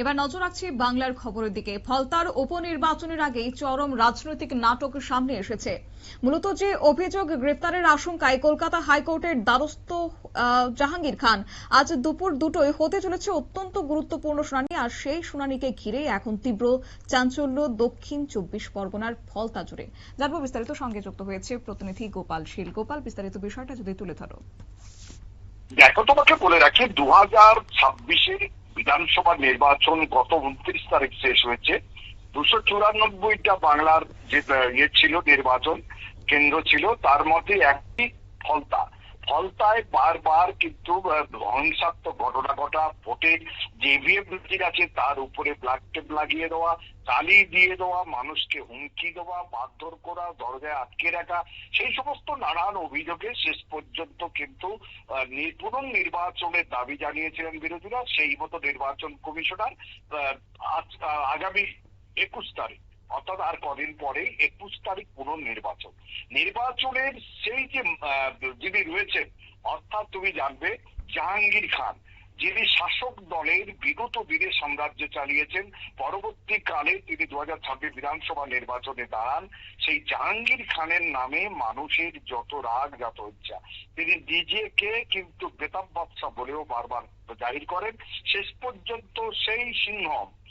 এবার নজর রাখছি বাংলার খবরের দিকে। ফলতার উপনির্বাচনের আগেই চরম রাজনৈতিক নাটক সামনে এসেছে। মূলত যে অভিযোগ গ্রেফতারের আশঙ্কায় কলকাতা হাইকোর্টের দ্বারস্থ জাহাঙ্গীর খান, আজ দুপুর 2টোয় হতে চলেছে অত্যন্ত গুরুত্বপূর্ণ শুনানি। আর সেই শুনানিকে ঘিরে এখন তীব্র চাঞ্চল্য দক্ষিণ 24 পরগনার ফলতা জুড়ে। জানবো বিস্তারিত, সঙ্গে যুক্ত হয়েছে প্রতিনিধি গোপাল শীল। গোপাল, বিস্তারিত বিষয়টা যদি তুলে ধরো। দেখো, তোমাকে বলে রাখি 2026-এর বিধানসভা নির্বাচন গত 29 তারিখ শেষ হয়েছে। 294টা বাংলার যে ছিল নির্বাচন কেন্দ্র ছিল, তার মধ্যে একটি ফলতায় বারবার কিন্তু হিংসাত্মক ঘটনা ঘটা, ভোটের যে ইভিএম মেশিন আছে তার উপরে ব্ল্যাক টেপ লাগিয়ে দেওয়া, তালি দিয়ে দেওয়া, মানুষকে হুমকি দেওয়া, মারধর করা, দরজায় আটকে রাখা, সেই সমস্ত নানান অভিযোগে শেষ পর্যন্ত কিন্তু পুনর্নির্বাচনের দাবি জানিয়েছিলেন বিরোধীরা। সেই মতো নির্বাচন কমিশনার আগামী 21 তারিখ, অর্থাৎ আর কদিন পরে 21 তারিখ নির্বাচনের সেই যে যিনি রয়েছেন, অর্থাৎ তুমি জানবে জাহাঙ্গীর খান, যিনি শাসক দলের বিগত দিনে সাম্রাজ্য চালিয়েছেন, পরবর্তীকালে তিনি 2026 বিধানসভা নির্বাচনে দাঁড়ান। সেই জাহাঙ্গীর খানের নামে মানুষের যত রাগ, যত ইচ্ছা, তিনি নিজেকে কিন্তু বেতাব বাদশা বলেও বারবার জাহির করেন। শেষ পর্যন্ত সেই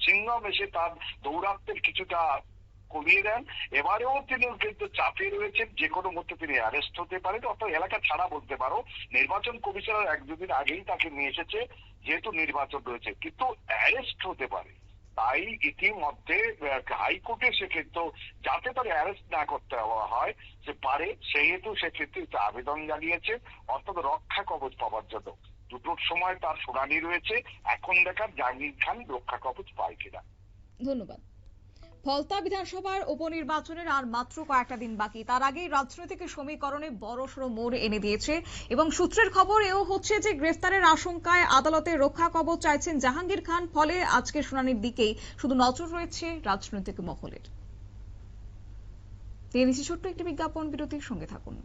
সিংহম এসে তার দৌরাত্মের কিছুটা কমিয়ে দেন। এবারেও তিনি কিন্তু চাপে রয়েছেন, যে কোনো মুহূর্তে তিনি অ্যারেস্ট হতে পারেন, অর্থাৎ এলাকা ছাড়া বলতে পারো। নির্বাচন কমিশনার 1-2 দিন আগেই তাকে নিয়ে এসেছে, যেহেতু নির্বাচন রয়েছে, কিন্তু অ্যারেস্ট হতে পারে। তাই ইতিমধ্যে হাইকোর্টে সে কিন্তু যাতে তার অ্যারেস্ট না করতে হয় সে পারে, সেহেতু সেক্ষেত্রে আবেদন জানিয়েছে, অর্থাৎ রক্ষা কবচ পাওয়ার জন্য। 2টোর সময় তার শুনানি রয়েছে। এখন দেখার জাহাঙ্গীর খান রক্ষা কবচ পায় কিনা। ধন্যবাদ। ফলতা বিধানসভার উপনির্বাচনের আর মাত্র কয়েকটা দিন বাকি, তার আগেই রাজনৈতিক সমীকরণে বড়সড় মোড় এনে দিয়েছে। এবং সূত্রের খবর এও হচ্ছে যে গ্রেফতারের আশঙ্কায় আদালতে রক্ষা কবচ চাইছেন জাহাঙ্গীর খান। ফলে আজকের শুনানির দিকেই শুধু নজর রয়েছে রাজনৈতিক মহলের। ছোট্ট একটি বিজ্ঞাপন বিরতির, সঙ্গে থাকুন।